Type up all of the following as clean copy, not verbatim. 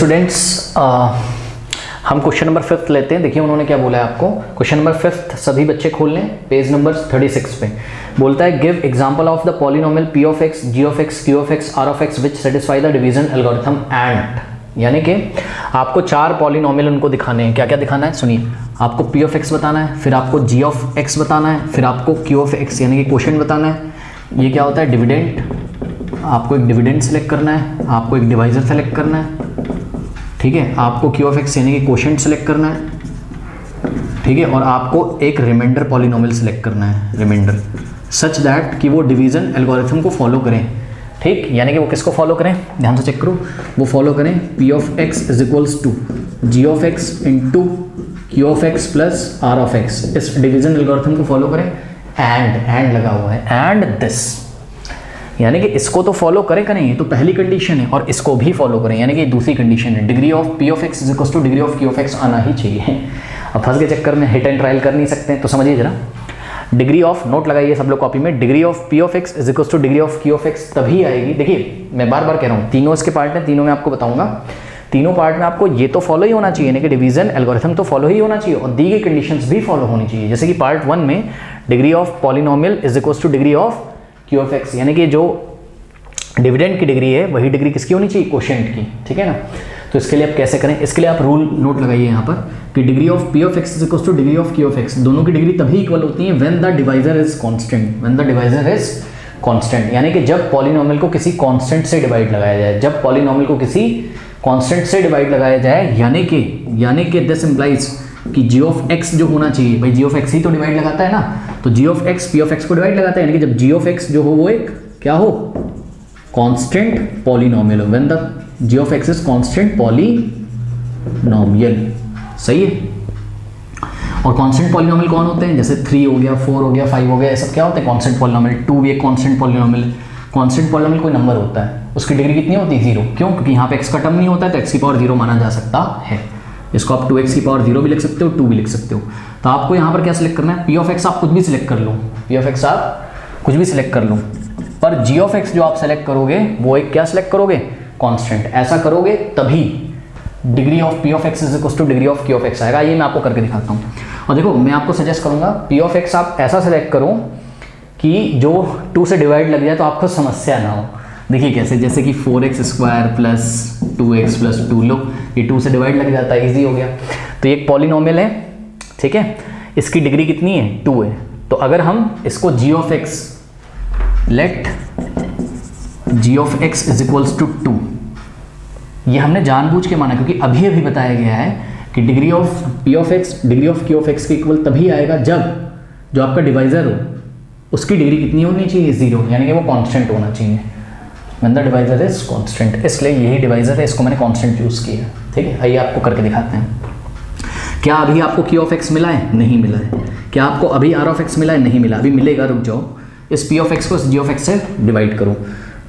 Students हम question number 5 लेते हैं। देखिए उन्होंने क्या बोला है आपको। क्वेश्चन नंबर 5 सभी बच्चे खोल लें, पेज नंबर 36 पे बोलता है give example of the polynomial p of x, g of x, q of x, r of x which satisfy the division algorithm and, यानी कि आपको 4 पॉलिनोमियल उनको दिखाने हैं। क्या क्या दिखाना है सुनिए। आपको p ऑफ x बताना है, फिर आपको g ऑफ x बताना है, फिर आपको q ऑफ x यानी कि क्वोशिएंट बताना है। ये क्या होता है डिविडेंड, आपको एक डिविडेंड सेलेक्ट करना है, आपको एक डिवाइजर सेलेक्ट करना है, ठीक है। आपको q ऑफ x यानी कि क्वोशिएंट सेलेक्ट करना है, ठीक है। और आपको एक रिमाइंडर पॉलिनोमियल सेलेक्ट करना है, रिमाइंडर सच दैट कि वो डिवीजन एल्गोरिथम को फॉलो करें, ठीक। यानी कि वो किसको फॉलो करें, ध्यान से चेक करो। वो फॉलो करें p of x is equals to g of x into q of x plus r of x, इस डिवीजन एल्गोरिथम को फॉलो करें। एंड लगा हुआ है, एंड दिस, यानी कि इसको तो फॉलो करें करें, ये तो पहली कंडीशन है, और इसको भी फॉलो करें, यानी कि दूसरी कंडीशन है। Degree of p of x is equals to degree of q of x आना ही चाहिए। अब फंस के चक्कर में हिट एंड ट्रायल कर नहीं सकते, तो समझिए जरा। डिग्री ऑफ, नोट लगाइए सब लोग कॉपी में, degree of p of x is equals to degree of q of x तभी आएगी। देखिए मैं बार बार कह रहा हूँ, तीनों इसके पार्ट हैं, तीनों में आपको बताऊंगा। तीनों पार्ट में आपको ये तो फॉलो ही होना चाहिए, यानी कि डिवीजन एल्गोरिथम तो फॉलो ही होना चाहिए, और दी गई कंडीशंस भी फॉलो होनी चाहिए। जैसे कि पार्ट 1 में degree of polynomial is equals to degree of q of x, यानी कि जो डिविडेंड की डिग्री है वही डिग्री किसकी होनी चाहिए, क्वोशिएंट की, ठीक है ना। तो इसके लिए आप कैसे करें, इसके लिए आप रूल नोट लगाइए यहाँ पर कि degree of p of x is equals to degree of q of x, दोनों की डिग्री तभी इक्वल होती है when the divisor is constant, when the divisor is constant, यानी कि जब पॉलिनोमियल को किसी कांस्टेंट से डिवाइड लगाया जाए, जब पॉलिनोमियल को किसी कांस्टेंट से डिवाइड लगाया जाए, यानी कि दिस इंप्लाइज कि g ऑफ x जो होना चाहिए, भाई g ऑफ x ही तो डिवाइड लगाता है ना, तो g of x p of x को डिवाइड लगाता है, यानी कि जब g ऑफ x जो हो वो एक क्या हो, कांस्टेंट पॉलिनोमियल हो, when the g of x is constant polynomial, सही है। और कांस्टेंट पॉलिनोमियल कौन होते हैं, जैसे 3 हो गया, 4 हो गया, 5 हो गया, ये सब क्या होते हैं कांस्टेंट पॉलिनोमियल। 2 भी एक कांस्टेंट पॉलिनोमियल। कांस्टेंट पॉलिनोमियल कोई नंबर होता है, उसकी डिग्री कितनी होती है, 0। क्यों, क्योंकि यहाँ पे x का टर्म नहीं होता है, तो x की पावर 0 माना जा सकता है। इसको आप 2x की पावर 0 भी लिख सकते हो, 2 भी लिख सकते हो। तो आपको यहाँ पर क्या सिलेक्ट करना है, p ऑफ x आप कुछ भी सिलेक्ट कर लो, p ऑफ x आप कुछ भी सिलेक्ट कर लो, पर g ऑफ x जो आप सेलेक्ट करोगे वो एक क्या सिलेक्ट करोगे, कांस्टेंट। ऐसा करोगे तभी degree of p of x is equal to degree of q of x आएगा। ये मैं आपको करके दिखाता हूँ। और देखो मैं आपको सजेस्ट करूंगा p ऑफ x आप ऐसा सेलेक्ट करो कि जो 2 से डिवाइड लग जाए तो आपको समस्या ना हो। देखिए कैसे, जैसे कि 4x square plus 2x plus 2, लो ये 2 से डिवाइड लग जाता है, ईजी हो गया। तो ये एक पॉलिनोमियल है, ठीक है, इसकी डिग्री कितनी है, 2 है। तो अगर हम इसको g of x, let g of x is equals to 2, ये हमने जानबूझ के माना क्योंकि अभी अभी बताया गया है कि degree of p of x degree of q of x के इक्वल तभी आएगा जब जो आपका डिवाइजर हो उसकी डिग्री कितनी होनी चाहिए, 0, यानी कि वो कांस्टेंट होना चाहिए। When the divisor is constant, इसलिए यही डिवाइजर है, इसको मैंने कांस्टेंट चूज किया, ठीक है। आइए आपको करके दिखाते हैं। क्या अभी आपको q ऑफ x मिला है, नहीं मिला है। क्या आपको अभी r ऑफ x मिला है, नहीं मिला, अभी मिलेगा, रुक जाओ। इस p ऑफ x को g ऑफ x से डिवाइड करो,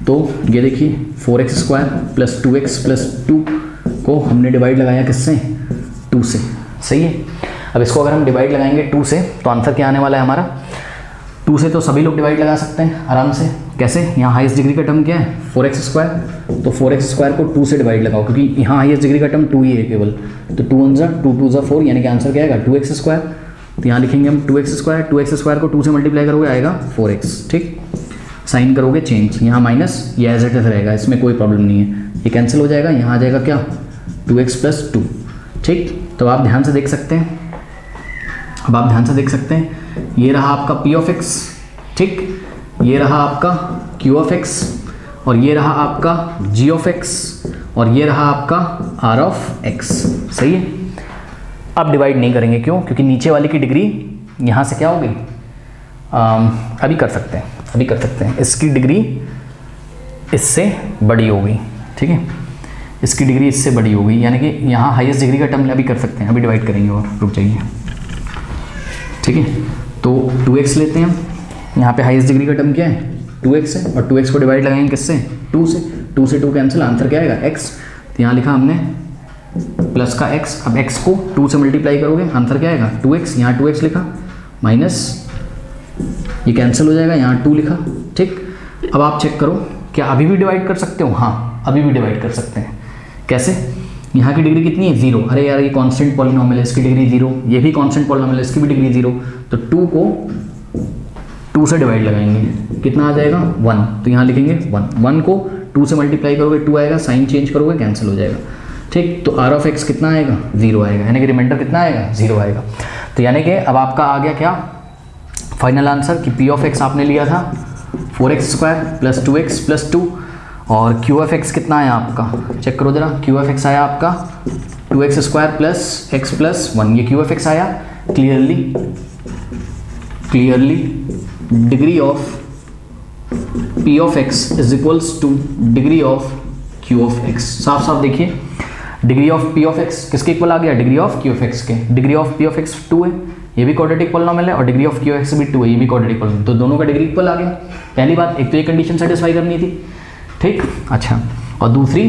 तो ये देखिए 4x square plus 2x plus 2 को हमने डिवाइड लगाया किससे, 2 से, सही है। अब इसको अगर हम डिवाइड लगाएंगे 2 से तो आंसर क्या आने वाला है हमारा, 2 से तो सभी लोग डिवाइड लगा सकते हैं आराम से। कैसे, यहाँ हाईएस्ट डिग्री का टर्म क्या है, 4x स्क्वायर, तो 4x स्क्वायर को 2 से डिवाइड लगाओ क्योंकि यहाँ हाईएस्ट डिग्री का टर्म 2 ही है केवल। तो 2 1 2 2 4, यानी कि आंसर क्या आएगा, 2x स्क्वायर। तो यहाँ लिखेंगे हम 2x स्क्वायर, 2x स्क्वायर को 2 से मल्टीप्लाई करोगे आएगा 4x, ठीक। साइन करोगे चेंज, यहाँ माइनस, ये एज इट इज रहेगा, इसमें कोई प्रॉब्लम नहीं है, ये कैंसिल हो जाएगा, यहाँ आ जाएगा क्या, 2x प्लस 2, ठीक। तो आप ध्यान से देख सकते हैं, अब आप ध्यान से देख सकते हैं, ये रहा आपका p ऑफ x, ठीक, ये रहा आपका q ऑफ x, और ये रहा आपका g ऑफ x, और ये रहा आपका r ऑफ x, सही है। अब डिवाइड नहीं करेंगे, क्यों, क्योंकि नीचे वाले की डिग्री यहाँ से क्या हो गई, अभी कर सकते हैं, अभी कर सकते हैं, इसकी डिग्री इससे बड़ी हो गई, ठीक है, इसकी डिग्री इससे बड़ी हो गई, यानी कि यहाँ हाईएस्ट डिग्री का टर्म अभी कर सकते हैं, अभी डिवाइड करेंगे, और रुक जाइए, ठीक है। तो 2x लेते हैं हम, यहाँ पे हाईएस्ट डिग्री का टर्म क्या है, 2x है, और 2x को डिवाइड लगाएंगे किससे, 2 से, 2 से 2 कैंसिल, आंसर क्या आएगा, x। तो यहाँ लिखा हमने प्लस का x, अब x को 2 से मल्टीप्लाई करोगे आंसर क्या आएगा, 2x, यहाँ 2x लिखा, माइनस ये कैंसिल हो जाएगा, यहाँ 2 लिखा, ठीक। अब आप चेक करो क्या अभी भी डिवाइड कर सकते हो, हाँ अभी भी डिवाइड कर सकते हैं। कैसे, यहाँ की डिग्री कितनी है 0, अरे यार ये कांस्टेंट पॉलिनोमियल है, इसकी डिग्री 0, ये भी कांस्टेंट पॉलिनोमियल है, इसकी भी डिग्री 0, तो 2 को 2 से डिवाइड लगाएंगे, कितना आ जाएगा 1, तो यहाँ लिखेंगे 1 को 2 से मल्टीप्लाई करोगे 2 आएगा, साइन चेंज करोगे कैंसिल हो जाएगा, ठीक। तो आर ऑफ एक्स कितना आएगा 0 आएगा, यानी कि रिमाइंडर कितना आएगा 0 आएगा। तो यानी कि अब आपका आ गया क्या फाइनल आंसर कि पी ऑफ एक्स आपने लिया था 4x² + 2x + 2 और क्यू एफ एक्स कितना आया आपका, चेक करो जरा, क्यू एफ एक्स आया आपका 2x² + x + 1, ये क्यू एफ एक्स आया। Clearly degree of P of x is equals to degree of Q of X. साफ साफ देखिए, degree of P of X किसके इक्वल आ गया, degree of Q of X के। Degree of P of X 2 है, ये भी क्वाड्रेटिक पॉलिनोमियल है, और डिग्री ऑफ क्यू एक्स भी 2 है, ये भी क्वाड्रेटिक पॉलिनोमियल, तो दोनों का डिग्री इक्वल आ गया। पहली बात, एक तो ये कंडीशन सेटिस्फाई करनी थी, ठीक। अच्छा, और दूसरी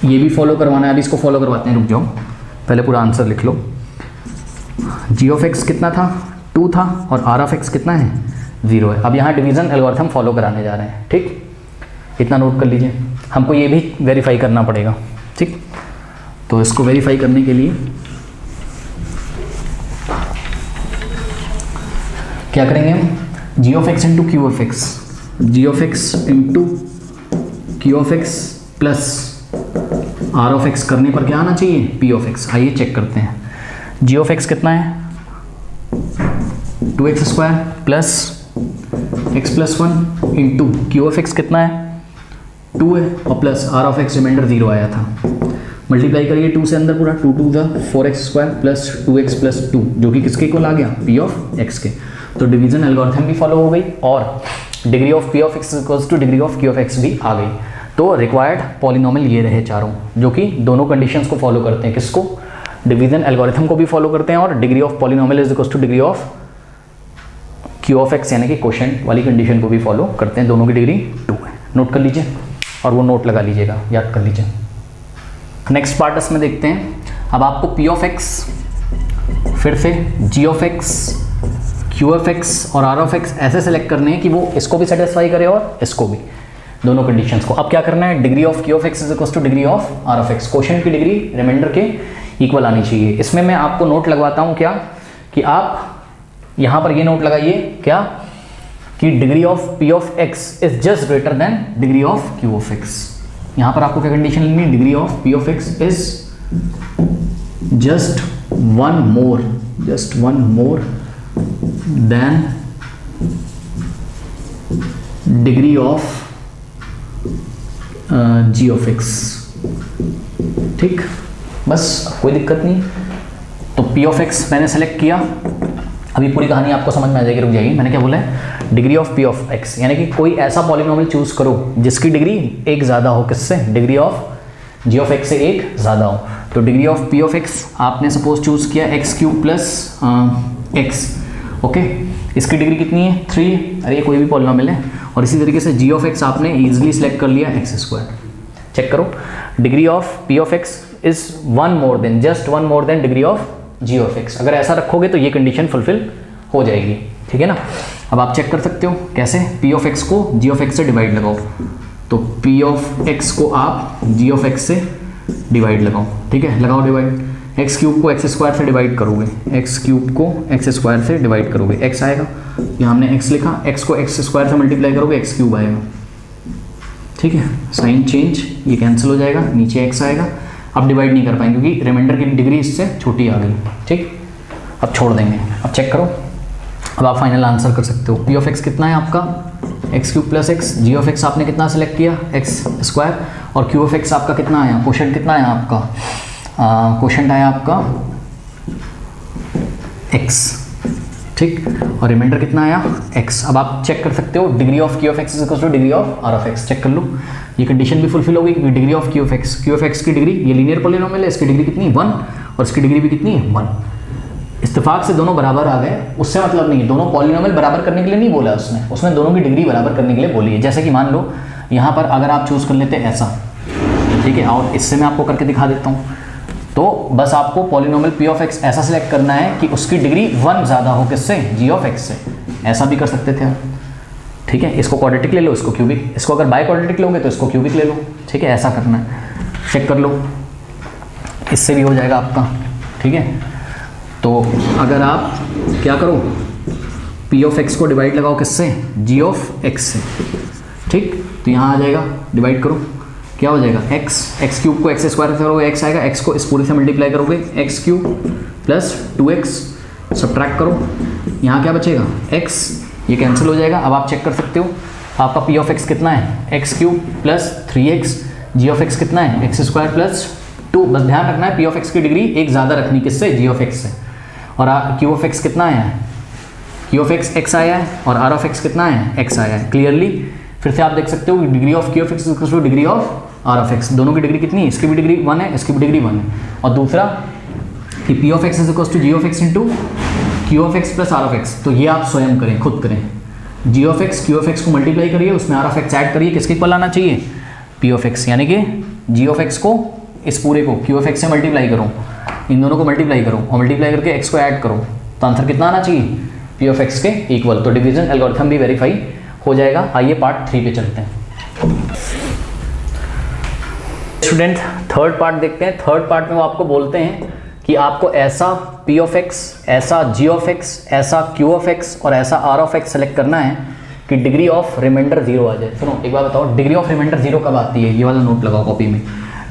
ये भी फॉलो करवाना है, अभी इसको फॉलो करवाते हैं, रुक जाओ, पहले पूरा आंसर लिख लो। जी ऑफ एक्स कितना था 2 था, और आर ऑफ एक्स कितना है 0 है। अब यहाँ डिवीजन एल्गोरिथम फॉलो कराने जा रहे हैं, ठीक, इतना नोट कर लीजिए, हमको ये भी वेरीफाई करना पड़ेगा, ठीक। तो इसको वेरीफाई करने के लिए क्या करेंगे हम, G of X into Q of X, G of X into Q of X plus are of X करने पर क्या आना चाहिए पी ऑफ एक्स। आइए चेक करते हैं, जी ऑफ एक्स कितना है 2x² + x + 1 into Q of x कितना है 2 है, और plus are of x remainder 0 आया था। मल्टीप्लाई करिए 2 से अंदर पूरा, 2 × 2 = 4x² + 2x + 2, जो कि किसके इक्वल आ गया पी ऑफ एक्स के। तो डिवीजन एल्गोरिथम भी फॉलो हो गई, और degree of P of x equals to degree of Q of x भी आ गई। तो रिक्वायर्ड पॉलिनोमियल ये रहे चारों, जो कि दोनों कंडीशंस को फॉलो करते हैं, किसको, डिवीजन एल्गोरिथम को भी फॉलो करते हैं, और degree of polynomial is equals to degree of Q of x यानी कि क्वोशंट वाली कंडीशन को भी फॉलो करते हैं। दोनों की डिग्री 2 है, नोट कर लीजिए, और वो नोट लगा लीजिएगा, याद कर लीजिए। नेक्स्ट पार्ट इसमें देखते हैं, अब आपको पी ऑफ एक्स, फिर से जी of X, Q of X और आर ऑफ एक्स ऐसे सेलेक्ट करने हैं कि वो इसको भी सेटिस्फाई करे और इसको भी, दोनों कंडीशंस को। अब क्या करना है, degree of Q of x is equals to degree of r of x, quotient की डिग्री रिमाइंडर के इक्वल आनी चाहिए। इसमें मैं आपको नोट लगवाता हूँ क्या, कि आप यहाँ पर ये नोट लगाइए क्या, कि degree of P of x is just greater than degree of Q of x. यहाँ पर आपको क्या कंडीशन लेनी है, degree of P of x is just one more than degree of g of x, ठीक, बस कोई दिक्कत नहीं। तो पी ऑफ एक्स मैंने सेलेक्ट किया, अभी पूरी कहानी आपको समझ में आ जाएगी, रुक जाइए, मैंने क्या बोला है, degree of P of x, यानी कि कोई ऐसा पॉलिनोमियल चूज करो जिसकी डिग्री एक ज़्यादा हो, किससे, degree of g of x से एक ज़्यादा हो। तो degree of P of x आपने सपोज चूज किया x³ + x, ओके, इसकी डिग्री कितनी है 3, अरे ये कोई भी पॉलिनोमियल है, और इसी तरीके से जी ऑफ एक्स आपने ईजिली सेलेक्ट कर लिया x²। चेक करो, degree of P of x is just one more than degree of g of x. अगर ऐसा रखोगे तो ये कंडीशन फुलफिल हो जाएगी, ठीक है ना। अब आप चेक कर सकते हो कैसे, पी ऑफ एक्स को जी ऑफ एक्स से डिवाइड लगाओ, तो पी ऑफ एक्स को आप जी ऑफ एक्स से डिवाइड लगाओ, ठीक है, लगाओ डिवाइड, x³ को x² से डिवाइड करोगे, x³ को x² से डिवाइड करोगे, x आएगा, यहाँ हमने x लिखा, x को x² से मल्टीप्लाई करोगे x³ आएगा, ठीक है, साइन चेंज, ये कैंसिल हो जाएगा, नीचे x आएगा। अब डिवाइड नहीं कर पाएंगे क्योंकि रिमाइंडर की डिग्री इससे छोटी आ गई, ठीक, अब छोड़ देंगे। अब चेक करो, अब आप फाइनल आंसर कर सकते हो। पी ऑफ एक्स कितना है आपका x³ + x, ji of x आपने कितना सेलेक्ट किया x², और क्यू ऑफ एक्स आपका कितना आया, क्वोशंट कितना आया आपका, क्वोशंट आया आपका x, ठीक, और रिमाइंडर कितना आया x। अब आप चेक कर सकते हो, degree of Q of x is equal to degree of r of x, check कर लो, ये कंडीशन भी फुलफिल हो गई क्योंकि degree of Q of x की डिग्री, ये लीनियर पॉलिनोमियल है, इसकी डिग्री कितनी 1, और इसकी डिग्री भी कितनी है 1। इत्तेफाक से दोनों बराबर आ गए, उससे मतलब नहीं है, दोनों पॉलिनोमियल बराबर करने के लिए नहीं बोला उसने दोनों की डिग्री बराबर करने के लिए बोली है। जैसे कि मान लो यहाँ पर अगर आप चूज कर लेते ऐसा, ठीक है, और इससे मैं आपको करके दिखा देता हूँ, तो बस आपको पॉलिनोमियल पी ऑफ एक्स ऐसा सिलेक्ट करना है कि उसकी डिग्री 1 ज़्यादा हो, किससे, जी ऑफ एक्स से। ऐसा भी कर सकते थे आप, ठीक है, इसको क्वाड्रेटिक ले लो, इसको क्यूबिक, इसको अगर बाय क्वाड्रेटिक लोगे तो इसको क्यूबिक ले लो, ठीक है, ऐसा करना है। चेक कर लो, इससे भी हो जाएगा आपका, ठीक है। तो अगर आप क्या करो, पी ऑफ एक्स को डिवाइड लगाओ किससे, जी ऑफ एक्स से, ठीक। तो यहाँ आ जाएगा, डिवाइड करो, क्या हो जाएगा, एक्स क्यूब को एक्स स्क्वायर से करोगे एक्स आएगा, एक्स को इस पूरे से मल्टीप्लाई करोगे x cube plus 2x, subtract करो, यहाँ क्या बचेगा x, ये कैंसिल हो जाएगा। अब आप चेक कर सकते हो आपका p ऑफ x कितना है, x cube plus 3x, g of x कितना है, एक्स स्क्वायर प्लस 2। बस ध्यान रखना है p ऑफ x की डिग्री एक ज़्यादा रखनी किससे, जी ऑफ x से। और q ऑफ x कितना आया है, q ऑफ x x आया है, और r ऑफ x कितना है, x आया है। क्लियरली फिर से आप देख सकते हो degree of q of x equals to degree of r of x, दोनों की डिग्री कितनी है, इसकी भी डिग्री 1 है, इसकी भी डिग्री 1 है। और दूसरा कि p of x is equals to g of x into q of x plus r of x, तो ये आप स्वयं करें, खुद करें। g of x q of x को मल्टीप्लाई करिए, उसमें r ऑफ x ऐड करिए, किसके इक्वल आना चाहिए, p ऑफ x, यानी कि g ऑफ x को इस पूरे को q ऑफ x से मल्टीप्लाई करो, इन दोनों को मल्टीप्लाई करो और मल्टीप्लाई करके x को ऐड करो, तो आंसर कितना आना चाहिए, p ऑफ x के इक्वल। तो डिवीजन एल्गोरिथम भी वेरीफाई हो जाएगा। आइए पार्ट 3 पे चलते हैं। स्टूडेंट थर्ड पार्ट देखते हैं। थर्ड पार्ट में वो आपको बोलते हैं कि आपको ऐसा p ऑफ x, ऐसा g ऑफ x, ऐसा q ऑफ x और ऐसा r ऑफ x सेलेक्ट करना है कि डिग्री ऑफ रिमाइंडर 0 आ जाए। सुनो एक बार बताओ, डिग्री ऑफ रिमाइंडर 0 कब आती है, ये वाला नोट लगाओ कॉपी में।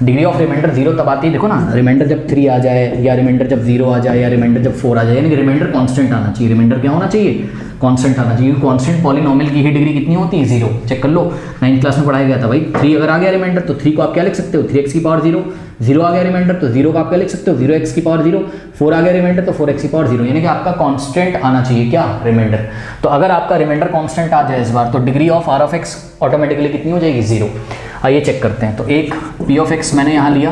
डिग्री ऑफ रिमाइंडर 0 तब आती है, देखो ना, रिमाइंडर जब 3 आ जाए, या रिमाइंडर जब 0 आ जाए, या रिमाइंडर जब 4 आ जाए, यानी कि रिमाइंडर कांस्टेंट आना चाहिए। रिमाइंडर क्या होना चाहिए, कांस्टेंट आना चाहिए। कांस्टेंट पॉलिनोमियल की ही डिग्री कितनी होती है, 0। चेक कर लो, 9th क्लास में पढ़ाया गया था भाई। 3 अगर आ गया रिमाइंडर तो 3 को आप क्या लिख सकते हो, 3x की पावर 0। 0 आ गया रिमाइंडर तो 0 को आप क्या लिख सकते हो, 0x की पावर 0। 4 आ गया रिमाइंडर तो 4x की पावर 0, यानी कि आपका कांस्टेंट आना चाहिए क्या, रिमाइंडर। तो अगर आपका रिमाइंडर कांस्टेंट आ जाए इस बार, तो degree of r of x automatically कितनी हो जाएगी, 0। आइए चेक करते हैं। तो एक p ऑफ x मैंने यहाँ लिया,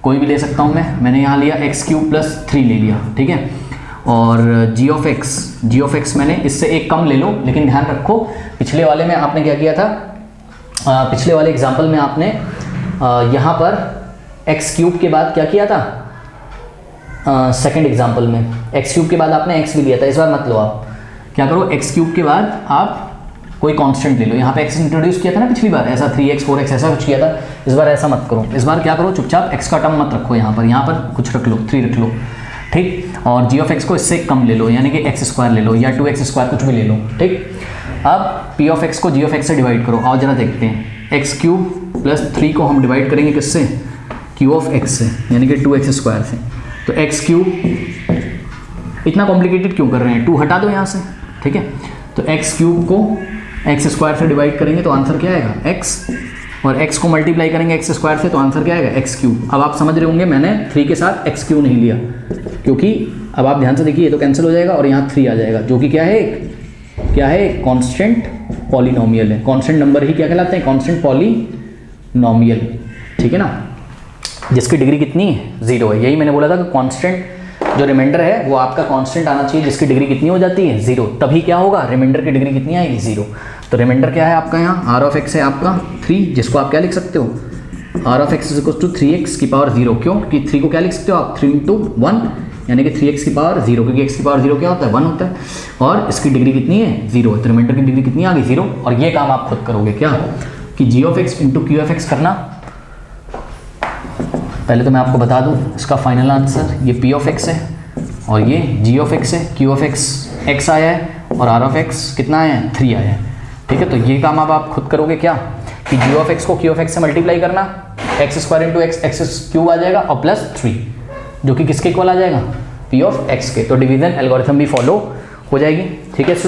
कोई भी ले सकता हूँ मैंने यहाँ लिया एक्स क्यूब प्लस 3 ले लिया, ठीक है। और g ऑफ x मैंने इससे एक कम ले लो, लेकिन ध्यान रखो पिछले वाले में आपने क्या किया था, पिछले वाले एग्जाम्पल में आपने यहाँ पर एक्स क्यूब के बाद क्या किया था, सेकंड एग्जाम्पल में एक्स क्यूब के बाद आपने x भी लिया था। इस बार मत लो, आप क्या करो, एक्स क्यूब के बाद आप कोई कांस्टेंट ले लो। यहाँ पे x इंट्रोड्यूस किया था ना पिछली बार, ऐसा 3x 4x ऐसा कुछ किया था। इस बार ऐसा मत करो, इस बार क्या करो, चुपचाप x का टर्म मत रखो, यहाँ पर कुछ रख लो, 3 रख लो, ठीक। और g ऑफ x को इससे कम ले लो, यानी कि x स्क्वायर ले लो, या 2x स्क्वायर कुछ भी ले लो, ठीक। अब p ऑफ x को g ऑफ x से डिवाइड करो। आओ जरा देखते हैं, एक्स क्यूब प्लस 3 को हम डिवाइड करेंगे किससे, q ऑफ x से, यानी कि 2x स्क्वायर से। तो एक्स क्यूब, इतना कॉम्प्लिकेटेड क्यों कर रहे हैं, 2 हटा दो यहाँ से, ठीक है। तो एक्स क्यूब को एक्स स्क्वायर से डिवाइड करेंगे तो आंसर क्या आएगा, x, और x को मल्टीप्लाई करेंगे एक्स स्क्वायर से तो आंसर क्या आएगा, एक्स क्यूब। अब आप समझ रहे होंगे मैंने 3 के साथ x क्यूब नहीं लिया, क्योंकि अब आप ध्यान से देखिए, ये तो कैंसिल हो जाएगा और यहाँ 3 आ जाएगा, जो कि क्या है, कांस्टेंट पॉलिनोमियल है। कांस्टेंट नंबर ही क्या कहलाते हैं, कांस्टेंट पॉलिनोमियल, ठीक है ना, जिसकी डिग्री कितनी है, 0 है। यही मैंने बोला था कि कांस्टेंट जो रिमाइंडर है वो आपका कांस्टेंट आना चाहिए, जिसकी डिग्री कितनी हो जाती है, 0। तभी क्या होगा, रिमाइंडर की डिग्री कितनी आएगी, 0। तो रिमाइंडर क्या है आपका, यहाँ r ऑफ x है आपका 3, जिसको आप क्या लिख सकते हो, r of x is equal to 3x की पावर 0। क्यों कि 3 को क्या लिख सकते हो आप, 3 इंटू 1, यानी कि 3x की पावर 0, क्योंकि x की पावर 0 क्या होता है, 1 होता है, और इसकी डिग्री कितनी है, 0। तो रिमाइंडर की डिग्री कितनी आ गई, 0। और ये काम आप खुद करोगे क्या, कि g of x into q of x करना। पहले तो मैं आपको बता दूँ इसका फाइनल आंसर, ये p ऑफ x है और ये g ऑफ x है, q ऑफ x आया है और r ऑफ x कितना आया है, 3 आया है, ठीक है। तो ये काम अब आप खुद करोगे क्या, कि g ऑफ x को q ऑफ x से मल्टीप्लाई करना, X square into X cube आ जाएगा और प्लस 3, जो कि किसके इक्वल आ जाएगा, p ऑफ x के। तो डिवीजन एल्गोरिथम भी फॉलो हो जाएगी, ठीक है।